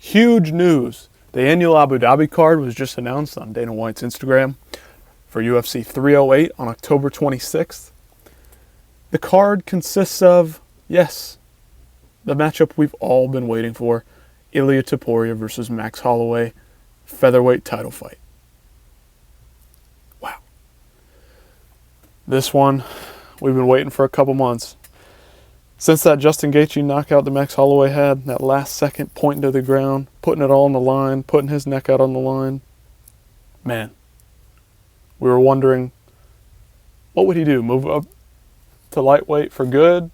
Huge news. The annual Abu Dhabi card was just announced on Dana White's Instagram for UFC 308 on October 26th. The card consists of, yes, the matchup we've all been waiting for, Ilia Topuria versus Max Holloway, featherweight title fight. Wow. This one, we've been waiting for a couple months. Since that Justin Gaethje knockout that Max Holloway had, that last second pointing to the ground, putting it all on the line, putting his neck out on the line, man, we were wondering, what would he do? Move up to lightweight for good?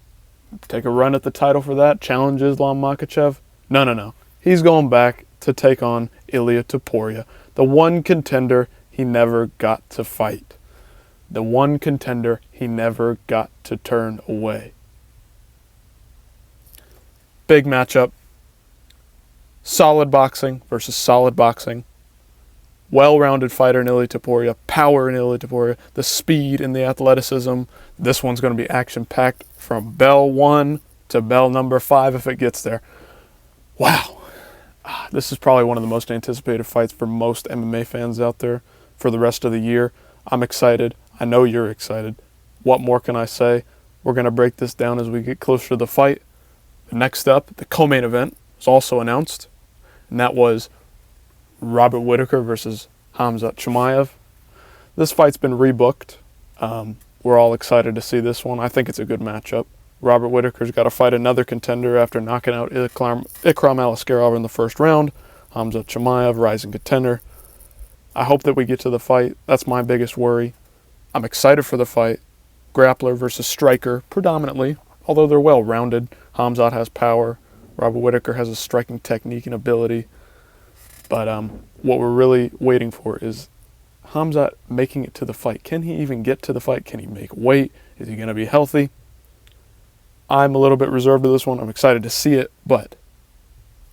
Take a run at the title for that? Challenge Islam Makhachev? No. He's going back to take on Ilia Topuria, the one contender he never got to fight. The one contender he never got to turn away. Big matchup. Solid boxing versus solid boxing. Well-rounded fighter in Ilia Topuria. Power in Ilia Topuria. The speed and the athleticism. This one's going to be action-packed from bell 1 to bell number 5 if it gets there. Wow. This is probably one of the most anticipated fights for most MMA fans out there for the rest of the year. I'm excited. I know you're excited. What more can I say? We're going to break this down as we get closer to the fight. Next up, the co-main event was also announced, and that was Robert Whittaker versus Khamzat Chimaev. This fight's been rebooked. We're all excited to see this one. I think it's a good matchup. Robert Whittaker's got to fight another contender after knocking out Ikram Aliskerov in the first round. Khamzat Chimaev, rising contender. I hope that we get to the fight. That's my biggest worry. I'm excited for the fight. Grappler versus striker, predominantly, although they're well-rounded. Khamzat has power. Robert Whittaker has a striking technique and ability. But what we're really waiting for is Khamzat making it to the fight. Can he even get to the fight? Can he make weight? Is he going to be healthy? I'm a little bit reserved to this one. I'm excited to see it, but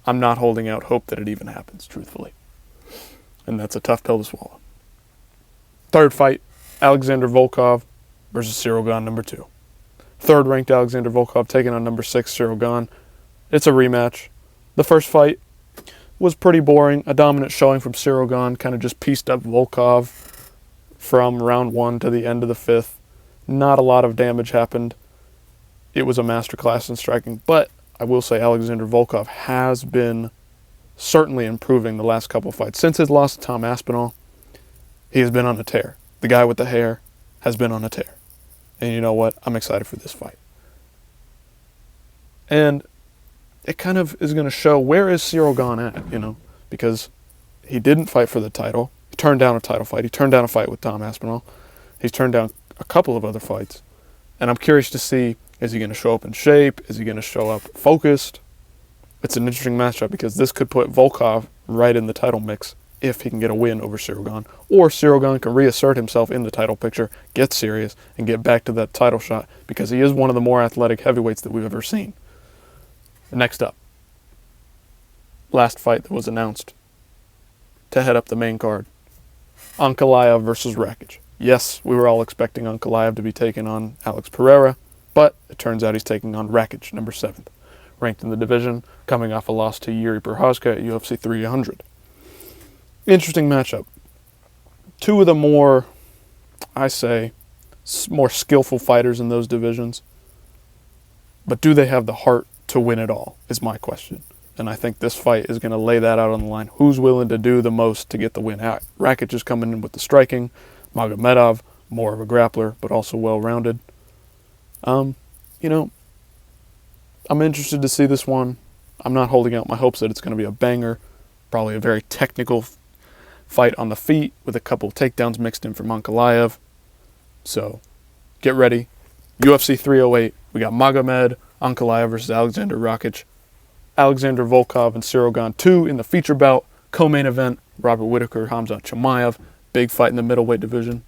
I'm not holding out hope that it even happens, truthfully. And that's a tough pill to swallow. Third fight, Alexander Volkov versus Cyril Gane, number 2. Third-ranked Alexander Volkov taking on number 6 Cyril Gane. It's a rematch. The first fight was pretty boring. A dominant showing from Cyril Gane, kind of just pieced up Volkov from round 1 to the end of the 5th. Not a lot of damage happened. It was a masterclass in striking, but I will say Alexander Volkov has been certainly improving the last couple fights. Since his loss to Tom Aspinall, he has been on a tear. The guy with the hair has been on a tear. And you know what? I'm excited for this fight. And it kind of is going to show where is Cyril Gane at, because he didn't fight for the title. He turned down a title fight. He turned down a fight with Tom Aspinall. He's turned down a couple of other fights. And I'm curious to see, is he going to show up in shape? Is he going to show up focused? It's an interesting matchup because this could put Volkov right in the title mix if he can get a win over Cyril Gane. Or Cyril Gane can reassert himself in the title picture, get serious, and get back to that title shot because he is one of the more athletic heavyweights that we've ever seen. Next up, last fight that was announced to head up the main card, Ankalaev versus Rakic. Yes, we were all expecting Ankalaev to be taking on Alex Pereira, but it turns out he's taking on Rakic, number 7th, ranked in the division, coming off a loss to Yuri Prochazka at UFC 300. Interesting matchup. Two of the more skillful fighters in those divisions. But do they have the heart to win it all, is my question. And I think this fight is going to lay that out on the line. Who's willing to do the most to get the win out? Rakic is coming in with the striking. Magomedov, more of a grappler, but also well-rounded. I'm interested to see this one. I'm not holding out my hopes that it's going to be a banger. Probably a very technical fight on the feet with a couple of takedowns mixed in from Ankalaev. So, get ready. UFC 308. We got Magomed Ankalaev versus Alexander Rakic. Alexander Volkov and Cyril Gane 2 in the feature bout. Co-main event, Robert Whittaker, Khamzat Chimaev. Big fight in the middleweight division.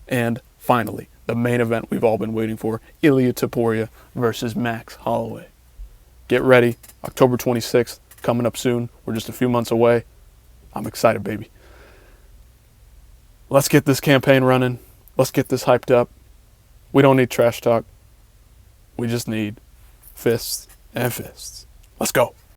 And finally, the main event we've all been waiting for, Ilia Topuria versus Max Holloway. Get ready. October 26th, coming up soon. We're just a few months away. I'm excited, baby. Let's get this campaign running. Let's get this hyped up. We don't need trash talk. We just need fists and fists. Let's go.